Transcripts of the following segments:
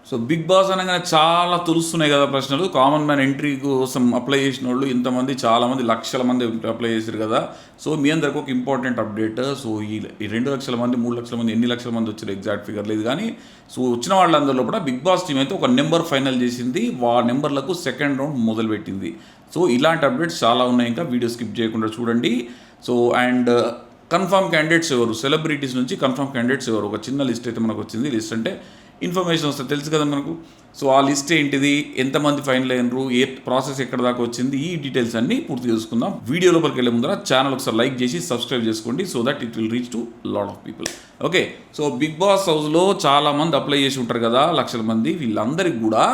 So Bigg boss అనగానే చాలా తులుస్తున్నాయి కదా ప్రశ్నలు. కామన్ మ్యాన్ ఎంట్రీ కోసం అప్లై చేసిన వాళ్ళు ఇంతమంది చాలామంది లక్షల మంది అప్లై చేశారు కదా. సో మీ అందరికి ఒక ఇంపార్టెంట్ అప్డేట్. సో ఈ 2 లక్షల మంది 3 లక్షల మంది ఎన్ని లక్షల మంది వచ్చారు ఎగ్జాక్ట్ ఫిగర్ లేదు కానీ, సో వచ్చిన వాళ్ళందరిలో కూడా బిగ్ బాస్ టీం అయితే ఒక నెంబర్ ఫైనల్ చేసింది. ఆ నెంబర్లకు సెకండ్ రౌండ్ మొదలుపెట్టింది. సో ఇలాంటి అప్డేట్స్ చాలా ఉన్నాయి, ఇంకా వీడియో స్కిప్ చేయకుండా చూడండి. సో అండ్ కన్ఫర్మ్ క్యాండిడేట్స్ ఎవరు, సెలబ్రిటీస్ నుంచి కన్ఫర్మ్ క్యాండిడేట్స్ ఎవరు, ఒక చిన్న లిస్ట్ అయితే మనకు వచ్చింది. లిస్ట్ అంటే ఇన్ఫర్మేషన్ వస్తుంది తెలుసు కదా మనకు. సో ఆ లిస్ట్ ఏంటిది, ఎంతమంది ఫైనల్ అయినరు, ఏ ప్రాసెస్ ఎక్కడ దాకా వచ్చింది, ఈ డీటెయిల్స్ అన్ని పూర్తి చేసుకుందాం. వీడియో లోపలికి వెళ్ళే ముందర ఛానల్ ఒకసారి లైక్ చేసి సబ్స్క్రైబ్ చేసుకోండి, so that it will reach to lot of people. Okay, so Bigg boss హౌస్లో చాలామంది అప్లై చేసి ఉంటారు కదా, లక్షల మంది. వీళ్ళందరికీ కూడా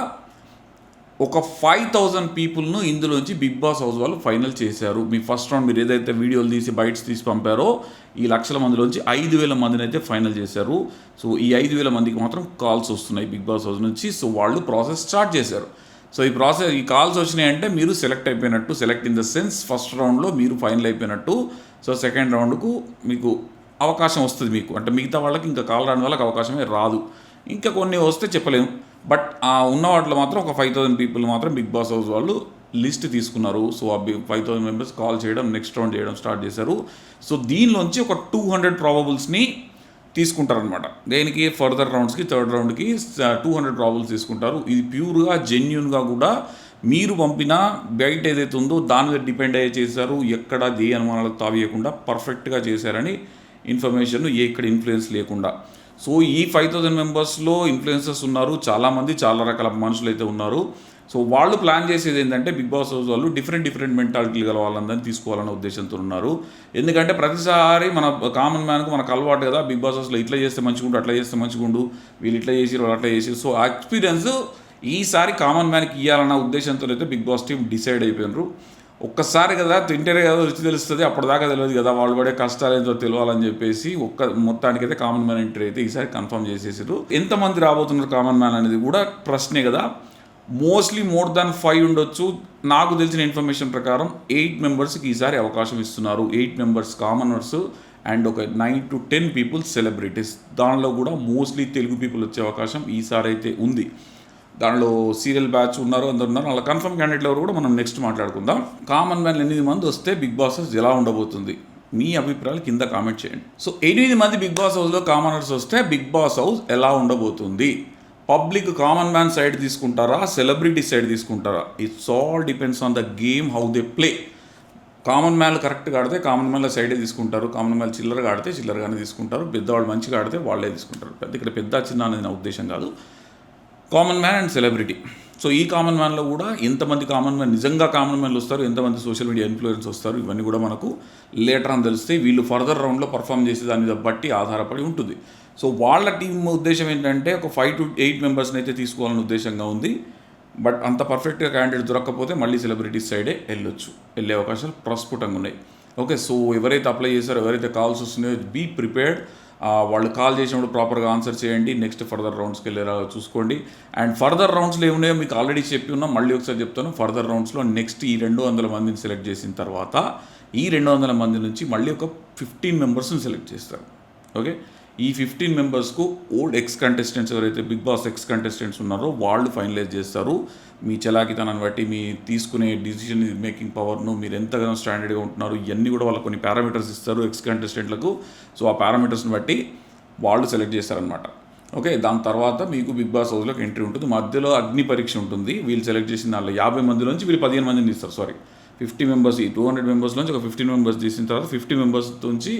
ఒక 5,000 పీపుల్ను ఇందులోంచి బిగ్ బాస్ హౌస్ వాళ్ళు ఫైనల్ చేశారు. మీ ఫస్ట్ రౌండ్ మీరు ఏదైతే వీడియోలు తీసి బయట్స్ తీసి పంపారో ఈ లక్షల మందిలోంచి 5,000 మందిని అయితే ఫైనల్ చేశారు. సో ఈ 5,000 మందికి మాత్రం కాల్స్ వస్తున్నాయి బిగ్ బాస్ హౌస్ నుంచి. సో వాళ్ళు ప్రాసెస్ స్టార్ట్ చేశారు. సో ఈ కాల్స్ వచ్చినాయంటే మీరు సెలెక్ట్ అయిపోయినట్టు, select in the sense first రౌండ్లో మీరు ఫైనల్ అయిపోయినట్టు. సో సెకండ్ రౌండ్కు మీకు అవకాశం వస్తుంది మీకు, అంటే మిగతా వాళ్ళకి ఇంకా కాల్ రాని వాళ్ళకి అవకాశమే రాదు. ఇంకా కొన్ని వస్తే చెప్పలేము, బట్ ఉన్న వాటిలో మాత్రం ఒక 5,000 పీపుల్ మాత్రం బిగ్ బాస్ హౌస్ వాళ్ళు లిస్ట్ తీసుకున్నారు. సో ఆ 5,000 మెంబర్స్ కాల్ చేయడం, నెక్స్ట్ రౌండ్ చేయడం స్టార్ట్ చేశారు. సో దీనిలోంచి ఒక 200 ప్రాబబుల్స్ని తీసుకుంటారనమాట. దేనికి, ఫర్దర్ రౌండ్స్కి, థర్డ్ రౌండ్కి 200 ప్రాబబుల్స్ తీసుకుంటారు. ఇది ప్యూర్గా జెన్యున్గా కూడా మీరు పంపిన బయట ఏదైతే ఉందో దాని మీద డిపెండ్ అయ్యే చేశారు. ఎక్కడ ఏ అనుమానాలకు తావియకుండా పర్ఫెక్ట్గా చేశారని ఇన్ఫర్మేషన్, ఎక్కడ ఇన్ఫ్లుయెన్స్ లేకుండా. సో ఈ 5,000 మెంబర్స్లో ఇన్ఫ్లుయెన్సర్స్ ఉన్నారు, చాలామంది చాలా రకాల మనుషులు అయితే ఉన్నారు. సో వాళ్ళు ప్లాన్ చేసేది ఏంటంటే బిగ్ బాస్ హౌస్ వాళ్ళు డిఫరెంట్ మెంటాలిటీలు గల వాళ్ళందరినీ తీసుకోవాలన్న ఉద్దేశంతో ఉన్నారు. ఎందుకంటే ప్రతిసారి మన కామన్ మ్యాన్కు మనకు అలవాటు కదా, బిగ్ బాస్ హౌస్లో ఇట్లా చేస్తే మంచిగుండు, అట్లా చేస్తే మంచిగుండు, వీళ్ళు ఇట్లా చేసి వాళ్ళు అట్లా చేసి. సో ఆ ఎక్స్పీరియన్స్ ఈసారి కామన్ మ్యాన్కి ఇవ్వాలన్న ఉద్దేశంతో అయితే బిగ్ బాస్ టీం డిసైడ్ అయిపోయినారు. ఒక్కసారి కదా తింటేనే కదా రుచి తెలుస్తుంది, అప్పటిదాకా తెలియదు కదా వాళ్ళు పడే కష్టాలు ఏంటో తెలియాలని చెప్పేసి మొత్తానికైతే కామన్ మ్యాన్ ఎంట్రీ అయితే ఈసారి కన్ఫర్మ్ చేసేసారు. ఎంతమంది రాబోతున్నారు కామన్ మ్యాన్ అనేది కూడా ప్రశ్నే కదా. మోస్ట్లీ మోర్ దాన్ 5 ఉండొచ్చు. నాకు తెలిసిన ఇన్ఫర్మేషన్ ప్రకారం 8 మెంబర్స్కి ఈసారి అవకాశం ఇస్తున్నారు. 8 మెంబర్స్ కామనర్స్ అండ్ ఒక 9 to 10 పీపుల్ సెలబ్రిటీస్. దానిలో కూడా మోస్ట్లీ తెలుగు పీపుల్ వచ్చే అవకాశం ఈసారి అయితే ఉంది. దానిలో సీరియల్ బ్యాచ్ ఉన్నారు, అందరు ఉన్నారు. అలా కన్ఫర్మ్ క్యాండిడేట్లు ఎవరు కూడా మనం నెక్స్ట్ మాట్లాడుకుందాం. కామన్ మ్యాన్ 8 మంది వస్తే బిగ్ బాస్ హౌస్ ఎలా ఉండబోతుంది, మీ అభిప్రాయాలు కింద కామెంట్ చేయండి. సో 8 మంది బిగ్ బాస్ హౌస్లో కామనర్స్ వస్తే బిగ్ బాస్ హౌస్ ఎలా ఉండబోతుంది? పబ్లిక్ కామన్ మ్యాన్ సైడ్ తీసుకుంటారా, సెలబ్రిటీ సైడ్ తీసుకుంటారా? It's all depends on the game how they play. Common మ్యాన్లు కరెక్ట్గా ఆడితే కామన్ మ్యాన్ల సైడే తీసుకుంటారు, కామన్ మ్యాన్ చిల్లరగా ఆడితే చిల్లరగానే తీసుకుంటారు, పెద్దవాళ్ళు మంచిగా ఆడితే వాళ్ళే తీసుకుంటారు. ఇక్కడ పెద్ద చిన్న అనేది నా ఉద్దేశం కాదు, common man and celebrity. So ఈ కామన్ మ్యాన్లో కూడా ఎంతమంది కామన్ మ్యాన్ నిజంగా కామన్ మ్యాన్లు వస్తారు, ఎంతమంది సోషల్ మీడియా ఇన్ఫ్లుయెన్స్ వస్తారు, ఇవన్నీ కూడా మనకు లేటర్ అని తెలుస్తాయి. వీళ్ళు ఫర్దర్ రౌండ్లో పర్ఫామ్ చేసే దాని మీద బట్టి ఆధారపడి ఉంటుంది. సో వాళ్ళ టీం ఉద్దేశం ఏంటంటే ఒక 5 to 8 మెంబర్స్ని అయితే తీసుకోవాలని ఉద్దేశంగా ఉంది. బట్ అంత పర్ఫెక్ట్గా క్యాండిడేట్ దొరకకపోతే మళ్ళీ సెలబ్రిటీస్ సైడే వెళ్ళే అవకాశాలు ప్రస్ఫుటంగా ఉన్నాయి. ఓకే, సో ఎవరైతే అప్లై చేశారో, ఎవరైతే కాల్స్ వస్తున్నాయో బీ ప్రిపేర్డ్. వాళ్ళు కాల్ చేసినప్పుడు ప్రాపర్గా ఆన్సర్ చేయండి. నెక్స్ట్ ఫర్దర్ రౌండ్స్కి వెళ్ళేలా చూసుకోండి. అండ్ ఫర్దర్ రౌండ్స్లో ఏమున్నాయో మీకు ఆల్రెడీ చెప్పి ఉన్నాం, మళ్ళీ ఒకసారి చెప్తాను. ఫర్దర్ రౌండ్స్లో నెక్స్ట్ ఈ 200 మందిని సెలెక్ట్ చేసిన తర్వాత ఈ 200 మంది నుంచి మళ్ళీ ఒక 15 మెంబర్స్ని సెలెక్ట్ చేస్తారు. ఓకే, ఈ 15 మెంబర్స్కు ఓల్డ్ ఎక్స్ కంటెస్టెంట్స్ ఎవరైతే బిగ్ బాస్ ఎక్స్ కంటెస్టెంట్స్ ఉన్నారో వాళ్ళు ఫైనలైజ్ చేస్తారు. మీ చలాకితనాన్ని బట్టి, మీ తీసుకునే డిసిషన్ మేకింగ్ పవర్ను, మీరు ఎంతగానో స్టాండర్డ్గా ఉంటున్నారు, ఇవన్నీ కూడా వాళ్ళకు కొన్ని పారామీటర్స్ ఇస్తారు ఎక్స్ కంటెస్టెంట్లకు. సో ఆ పారామీటర్స్ని బట్టి వాళ్ళు సెలెక్ట్ చేస్తారనమాట. ఓకే, దాని తర్వాత మీకు బిగ్ బాస్ హౌస్లోకి ఎంట్రీ ఉంటుంది. మధ్యలో అగ్ని పరీక్ష ఉంటుంది. వీళ్ళు సెలెక్ట్ చేసిన దాంట్లో 50 మందిలోంచి వీళ్ళు 15 మందిని ఇస్తారు. 50 మెంబర్స్, ఈ 200 మెంబర్స్లోంచి ఒక 15 మెంబర్స్ తీసిన తర్వాత 50 మెంబర్స్ నుంచి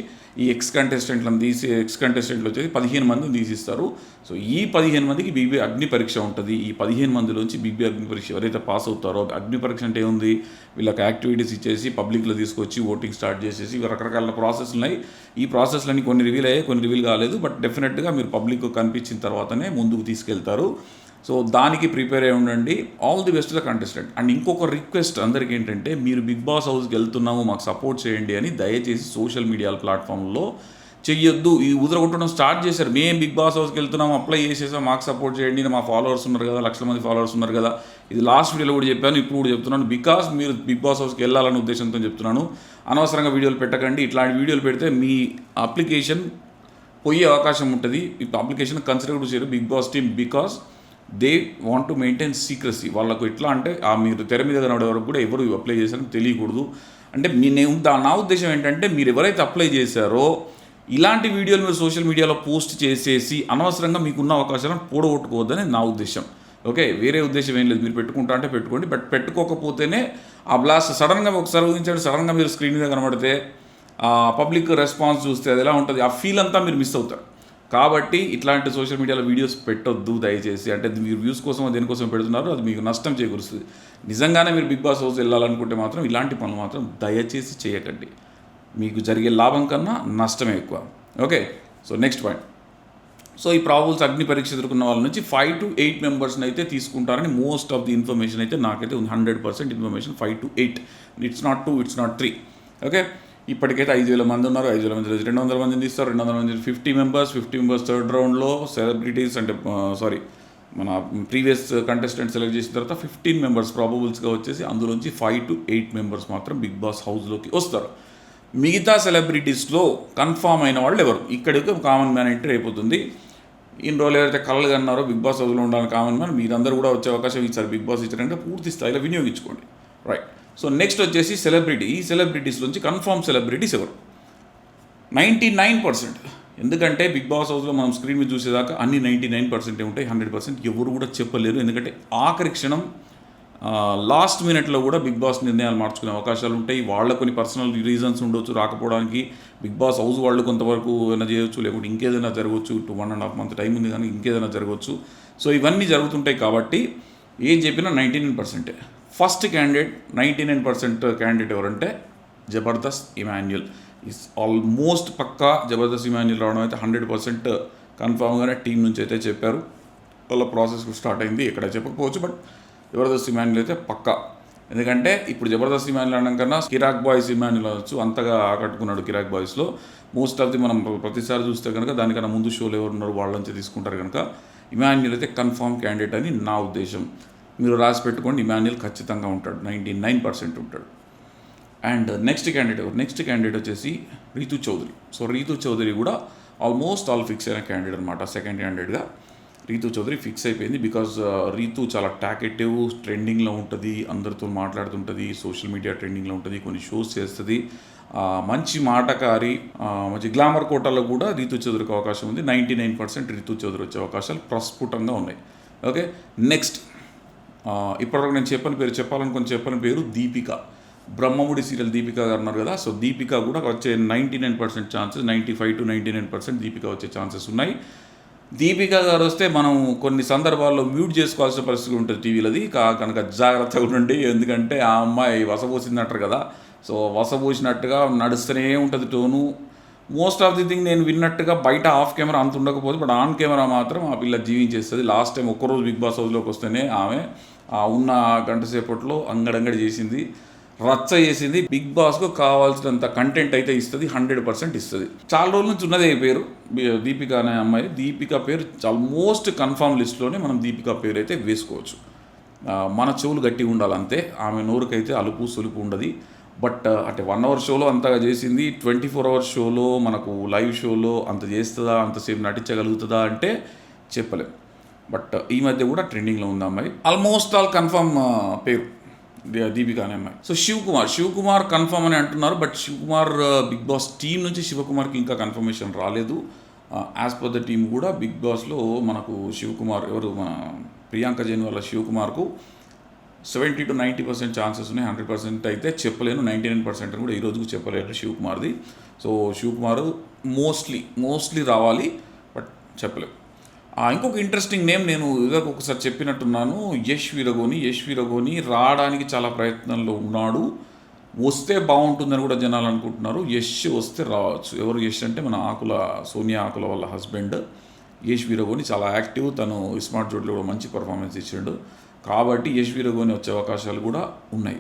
ఈ ఎక్స్ కంటెస్టెంట్లను ఎక్స్ కంటెస్టెంట్లు వచ్చేసి 15 మందిని తీసిస్తారు. సో ఈ 15 మందికి బీబీ అగ్ని పరీక్ష ఉంటుంది. ఈ 15 మందిలోంచి బీబీ అగ్ని పరీక్ష ఎవరైతే పాస్ అవుతారో, అగ్ని పరీక్ష అంటే ఏముంది, వీళ్ళకి యాక్టివిటీస్ ఇచ్చేసి పబ్లిక్లో తీసుకొచ్చి ఓటింగ్ స్టార్ట్ చేసేసి రకరకాల ప్రాసెస్ ఉన్నాయి. ఈ ప్రాసెస్లన్నీ కొన్ని రివీల్ అయ్యాయి, కొన్ని రివీల్ కాలేదు. బట్ డెఫినెట్గా మీరు పబ్లిక్ కనిపించిన తర్వాతనే ముందుకు తీసుకెళ్తారు. సో దానికి ప్రిపేర్ అయి ఉండండి. All the best the contestant. And ఇంకొక రిక్వెస్ట్ అందరికీ ఏంటంటే, మీరు బిగ్ బాస్ హౌస్కి వెళ్తున్నాము, మాకు సపోర్ట్ చేయండి అని దయచేసి సోషల్ మీడియా ప్లాట్ఫామ్లో చెయ్యొద్దు. ఈ ఉదరగొట్టడం స్టార్ట్ చేశారు. మేము బిగ్ బాస్ హౌస్కి వెళ్తున్నాము, అప్లై చేసేసాం, మాకు సపోర్ట్ చేయండి, మా ఫాలోవర్స్ ఉన్నారు కదా, లక్షల మంది ఫాలోవర్స్ ఉన్నారు కదా. ఇది లాస్ట్ వీడియోలో కూడా చెప్పాను, ఇప్పుడు కూడా చెప్తున్నాను. బికాస్ మీరు బిగ్ బాస్ హౌస్కి వెళ్ళాలనే ఉద్దేశంతో చెప్తున్నాను. అనవసరంగా వీడియోలు పెట్టకండి. ఇట్లాంటి వీడియోలు పెడితే మీ అప్లికేషన్ పోయే అవకాశం ఉంటుంది. ఈ అప్లికేషన్ కన్సిడర్ చేయరు Bigg Boss team. Because they want to maintain secrecy. వాళ్ళకు ఎట్లా అంటే మీరు తెర మీద కనబడే వరకు కూడా ఎవరు అప్లై చేశారని తెలియకూడదు. అంటే నా ఉద్దేశం ఏంటంటే మీరు ఎవరైతే అప్లై చేశారో ఇలాంటి వీడియోలు మీరు సోషల్ మీడియాలో పోస్ట్ చేసేసి అనవసరంగా మీకున్న అవకాశాలను పోడగొట్టుకోవద్దని నా ఉద్దేశం. ఓకే, వేరే ఉద్దేశం ఏం లేదు. మీరు పెట్టుకుంటా అంటే పెట్టుకోండి, బట్ పెట్టుకోకపోతేనే ఆ బ్లాస్ట్ సడన్గా ఒకసారి ఊహించండి, సడన్గా మీరు స్క్రీన్ మీద కనబడితే పబ్లిక్ రెస్పాన్స్ చూస్తే అది ఎలా ఉంటుంది, ఆ ఫీల్ అంతా మీరు మిస్ అవుతారు. కాబట్టి ఇట్లాంటి సోషల్ మీడియాలో వీడియోస్ పెట్టొద్దు దయచేసి. అంటే మీరు వ్యూస్ కోసం దేనికోసం పెడుతున్నారు, అది మీకు నష్టం చేకూరుస్తుంది. నిజంగానే మీరు బిగ్ బాస్ హౌస్ వెళ్ళాలనుకుంటే మాత్రం ఇలాంటి పనులు మాత్రం దయచేసి చేయకండి. మీకు జరిగే లాభం కన్నా నష్టమే ఎక్కువ. Okay, so next point. So ఈ ప్రాబుల్స్ అగ్ని పరీక్ష ఎదుర్కొన్న వాళ్ళ నుంచి 5 to 8 మెంబర్స్ని అయితే తీసుకుంటారని మోస్ట్ ఆఫ్ ది ఇన్ఫర్మేషన్ అయితే నాకైతే ఉంది. 100% information 5 to 8. It's not 2, it's not 3. Okay, ఇప్పటికైతే 5,000 మంది ఉన్నారు. 5,000 మంది 200 మందిని తీస్తారు. 200 మంది 50 మెంబర్స్ థర్డ్ రౌండ్లో సెలబ్రిటీస్ అంటే మన ప్రీవియస్ కంటెస్టెంట్ సెలెక్ట్ చేసిన తర్వాత 15 మెంబర్స్ ప్రాబబుల్స్గా వచ్చేసి అందులోంచి 5 to 8 మెంబర్స్ మాత్రం బిగ్ బాస్ హౌస్లోకి వస్తారు. మిగతా సెలబ్రిటీస్లో కన్ఫామ్ అయిన వాళ్ళు ఎవరు? ఇక్కడికి కామన్ మ్యాన్ ఎంట్రీ అయిపోతుంది. ఇన్ని రోజులు ఎవరైతే కళ్ళు కన్నారో బిగ్ బాస్ హౌస్లో ఉండాలని కామన్ మ్యాన్, మీరందరూ కూడా వచ్చే అవకాశం ఇచ్చారు. బిగ్ బాస్ ఇచ్చారంటే పూర్తి స్థాయిలో వినియోగించుకోండి. రైట్. సో నెక్స్ట్ వచ్చేసి సెలబ్రిటీ. ఈ సెలబ్రిటీస్ నుంచి కన్ఫామ్ సెలబ్రిటీస్ ఎవరు? 99%. ఎందుకంటే బిగ్ బాస్ హౌస్లో మనం స్క్రీన్ మీద చూసేదాకా అన్ని 99% ఉంటాయి. 100% ఎవరు కూడా చెప్పలేరు. ఎందుకంటే ఆఖరి క్షణం లాస్ట్ మినిట్లో కూడా బిగ్ బాస్ నిర్ణయాలు మార్చుకునే అవకాశాలు ఉంటాయి. వాళ్ళ కొన్ని పర్సనల్ రీజన్స్ ఉండొచ్చు రాకపోవడానికి. బిగ్ బాస్ హౌస్ వాళ్ళు కొంతవరకు ఏమైనా చేయొచ్చు, లేకుంటే ఇంకేదైనా జరగవచ్చు. 1.5 month టైం ఉంది కానీ ఇంకేదైనా జరగవచ్చు. సో ఇవన్నీ జరుగుతుంటాయి కాబట్టి ఏం చెప్పినా 99%. ఫస్ట్ క్యాండిడేట్ 99% క్యాండిడేట్ ఎవరంటే జబర్దస్త్ ఇమాన్యుయల్. ఈస్ ఆల్మోస్ట్ పక్కా జబర్దస్త్ ఇమాన్యుయల్ రావడం అయితే 100% కన్ఫామ్గానే టీం నుంచి అయితే చెప్పారు. వాళ్ళ ప్రాసెస్ స్టార్ట్ అయింది, ఎక్కడ చెప్పకపోవచ్చు, బట్ జబర్దస్త్ ఇమాన్యుయల్ అయితే పక్కా. ఎందుకంటే ఇప్పుడు జబర్దస్త్ ఇమాన్యుయల్ అనడం కన్నా కిరాక్ బాయ్స్ ఇమాన్యుయల్ అనొచ్చు. అంతగా ఆకట్టుకున్నాడు కిరాక్ బాయ్స్లో. మోస్ట్ ఆఫ్ ది మనం ప్రతిసారి చూస్తే కనుక దానికన్నా ముందు షోలో ఎవరు ఉన్నారు వాళ్ళ నుంచి తీసుకుంటారు కనుక ఇమాన్యుయల్ అయితే కన్ఫామ్ క్యాండిడేట్ అని నా ఉద్దేశం. మీరు రాసి పెట్టుకోండి, ఇమాన్యుయల్ ఖచ్చితంగా ఉంటాడు, 99% ఉంటాడు. అండ్ నెక్స్ట్ క్యాండిడేట్ వచ్చేసి రీతు చౌదరి. సో రీతు చౌదరి కూడా ఆల్మోస్ట్ ఆల్ ఫిక్స్ అయిన క్యాండిడేట్ అనమాట. సెకండ్ క్యాండిడేట్గా రీతు చౌదరి ఫిక్స్ అయిపోయింది. బికాజ్ రీతు చాలా టాకెటివ్, ట్రెండింగ్లో ఉంటుంది, అందరితో మాట్లాడుతుంటుంది, సోషల్ మీడియా ట్రెండింగ్లో ఉంటుంది, కొన్ని షోస్ చేస్తుంది, మంచి మాటకారి, మంచి గ్లామర్ కోటాలో కూడా రీతు చౌదరికి అవకాశం ఉంది. 99% రీతు చౌదరి వచ్చే అవకాశాలు ప్రస్ఫుటంగా ఉన్నాయి. ఓకే, నెక్స్ట్ ఇప్పటివరకు నేను చెప్పని పేరు దీపిక. బ్రహ్మముడి సీరియల్ దీపిక గారు ఉన్నారు కదా, సో దీపిక కూడా వచ్చే 99% ఛాన్సెస్, 95 to 99% దీపిక వచ్చే ఛాన్సెస్ ఉన్నాయి. దీపిక గారు వస్తే మనం కొన్ని సందర్భాల్లో మ్యూట్ చేసుకోవాల్సిన పరిస్థితి ఉంటుంది టీవీలది, కనుక జాగ్రత్తగా ఉండండి. ఎందుకంటే ఆ అమ్మాయి వసపోసిందంటారు కదా, సో వసపోసినట్టుగా నడుస్తూనే ఉంటుంది tone. Most of the thing నేను విన్నట్టుగా బయట ఆఫ్ కెమెరా అంత ఉండకపోతే, బట్ ఆన్ కెమెరా మాత్రం ఆ పిల్ల జీవించేస్తుంది. లాస్ట్ టైం ఒక్కరోజు బిగ్ బాస్ హౌస్లోకి వస్తేనే ఆమె ఉన్న గంట సేపట్లో అంగడంగడి చేసింది, రచ్చ చేసింది. బిగ్ బాస్కు కావాల్సినంత కంటెంట్ అయితే ఇస్తుంది, 100% ఇస్తుంది. చాలా రోజుల నుంచి ఉన్నదే పేరు దీపిక అనే అమ్మాయి. దీపిక పేరు ఆల్మోస్ట్ కన్ఫామ్ లిస్ట్లోనే మనం దీపిక పేరు అయితే వేసుకోవచ్చు. మన చెవులు గట్టిగా ఉండాలంతే. ఆమె నోరుకైతే అలుపు సొలుపు ఉండదు. బట్ అంటే 1 hour షోలో అంతగా చేసింది, 24 hours షోలో మనకు లైవ్ షోలో అంత చేస్తుందా, అంతసేపు నటించగలుగుతుందా అంటే చెప్పలేం. బట్ ఈ మధ్య కూడా ట్రెండింగ్లో ఉంది అమ్మాయి. ఆల్మోస్ట్ ఆల్ కన్ఫామ్ పేరు దీపిక అనే అమ్మాయి. సో శివకుమార్ కన్ఫర్మ్ అని అంటున్నారు, but Shivakumar Bigg Boss team నుంచి శివకుమార్కి ఇంకా కన్ఫర్మేషన్ రాలేదు. యాజ్ పర్ ద టీమ్ కూడా బిగ్ బాస్లో మనకు శివకుమార్ ఎవరు, మన ప్రియాంక జైన్ వల్ల శివకుమార్కు 70 to 90% ఛాన్సెస్ ఉన్నాయి. 100% అయితే చెప్పలేను, 99% కూడా ఈ రోజుకు చెప్పలేను శివకుమార్ది. సో శివకుమార్ మోస్ట్లీ రావాలి, బట్ చెప్పలేము. ఇంకొక ఇంట్రెస్టింగ్ నేమ్ నేను ఇదివరకు ఒకసారి చెప్పినట్టున్నాను, యష్ వీరగోని రావడానికి చాలా ప్రయత్నంలో ఉన్నాడు. వస్తే బాగుంటుందని కూడా జనాలు అనుకుంటున్నారు. యష్ వస్తే రావచ్చు. ఎవరు యష్ అంటే మన సోనియా ఆకుల వాళ్ళ హస్బెండ్ యష్ వీరగోని. చాలా యాక్టివ్, తను స్మార్ట్ జోడ్లో కూడా మంచి పర్ఫార్మెన్స్ ఇచ్చాడు. కాబట్టి యష్ వీరగోని వచ్చే అవకాశాలు కూడా ఉన్నాయి.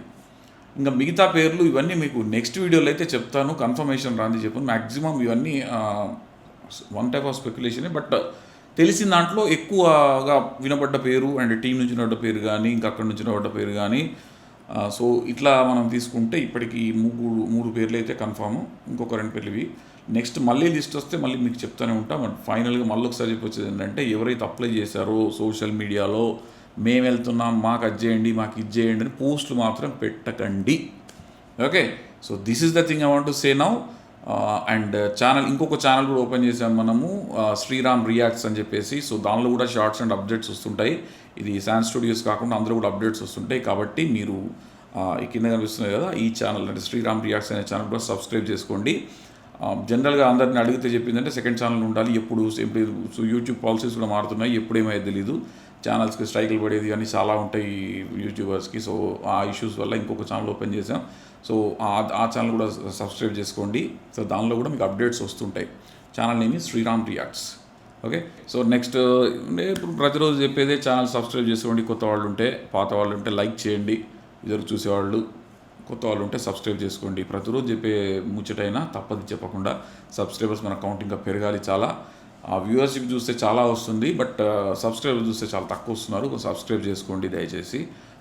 ఇంకా మిగతా పేర్లు ఇవన్నీ మీకు నెక్స్ట్ వీడియోలో అయితే చెప్తాను, కన్ఫర్మేషన్ రాంది చెప్పాను. మ్యాక్సిమం ఇవన్నీ వన్ టైప్ ఆఫ్ స్పెక్యులేషనే, బట్ తెలిసిన దాంట్లో ఎక్కువగా వినబడ్డ పేరు అండ్ టీం నుంచి వినబడ్డ పేరు కానీ ఇంకా అక్కడి నుంచి వినబడ్డ పేరు కానీ, సో ఇట్లా మనం తీసుకుంటే ఇప్పటికీ 3 పేర్లు అయితే కన్ఫాము, ఇంకొక 2 పేర్లు ఇవి. నెక్స్ట్ మళ్ళీ లిస్ట్ వస్తే మళ్ళీ మీకు చెప్తూనే ఉంటాం. బట్ ఫైనల్గా మళ్ళీ ఒకసారి చెప్పొచ్చేది ఏంటంటే, ఎవరైతే అప్లై చేశారో సోషల్ మీడియాలో మేము వెళ్తున్నాం, మాకు అది చేయండి, మాకు ఇది చేయండి అని పోస్టులు మాత్రం పెట్టకండి. Okay, so this is the thing I want to say now. And ఇంకొక ఛానల్ కూడా ఓపెన్ చేసాం మనము, శ్రీరామ్ రియాక్ట్స్ అని చెప్పేసి. సో దానిలో కూడా షార్ట్స్ అండ్ అప్డేట్స్ వస్తుంటాయి. ఇది శాన్ స్టూడియోస్ కాకుండా అందరూ కూడా అప్డేట్స్ వస్తుంటాయి. కాబట్టి మీరు ఈ కింద కనిపిస్తుంది కదా, ఈ ఛానల్ అంటే శ్రీరామ్ రియాక్ట్స్ అనే ఛానల్ కూడా సబ్స్క్రైబ్ చేసుకోండి. జనరల్గా అందరిని అడిగితే చెప్పిందంటే సెకండ్ ఛానల్ ఉండాలి ఎప్పుడు. సో యూట్యూబ్ పాలసీస్ కూడా మారుతున్నాయి, ఎప్పుడేమో తెలీదు. ఛానల్స్కి స్ట్రైకులు పడేది అని చాలా ఉంటాయి యూట్యూబర్స్కి. సో ఆ ఇష్యూస్ వల్ల ఇంకొక ఛానల్ ఓపెన్ చేసాం. సో ఆ ఛానల్ కూడా సబ్స్క్రైబ్ చేసుకోండి. సో దానిలో కూడా మీకు అప్డేట్స్ వస్తుంటాయి. Channel name Sriram reacts. Okay, so next ఇప్పుడు ప్రతిరోజు చెప్పేదే, ఛానల్ సబ్స్క్రైబ్ చేసుకోండి. కొత్త వాళ్ళు ఉంటే, పాత వాళ్ళు ఉంటే లైక్ చేయండి. ఇద్దరు చూసేవాళ్ళు కొత్త వాళ్ళు ఉంటే సబ్స్క్రైబ్ చేసుకోండి. ప్రతిరోజు చెప్పే ముచ్చటైనా తప్పది చెప్పకుండా. సబ్స్క్రైబర్స్ మన అకౌంట్ ఇంకా పెరగాలి చాలా. ఆ వ్యూవర్షిప్ చూస్తే చాలా వస్తుంది, బట్ సబ్స్క్రైబర్ చూస్తే చాలా తక్కువ వస్తున్నారు. సబ్స్క్రైబ్ చేసుకోండి దయచేసి.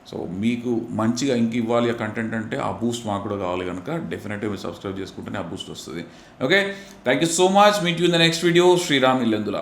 సో మీకు మంచిగా ఇంక ఇవ్వాలి ఆ కంటెంట్ అంటే ఆ బూస్ట్ మాకు కూడా కావాలి కనుక డెఫినెట్గా మీరు సబ్స్క్రైబ్ చేసుకుంటేనే ఆ బూస్ట్ వస్తుంది. Okay, thank you so much. Meet you in the next video. Sriram Illendula.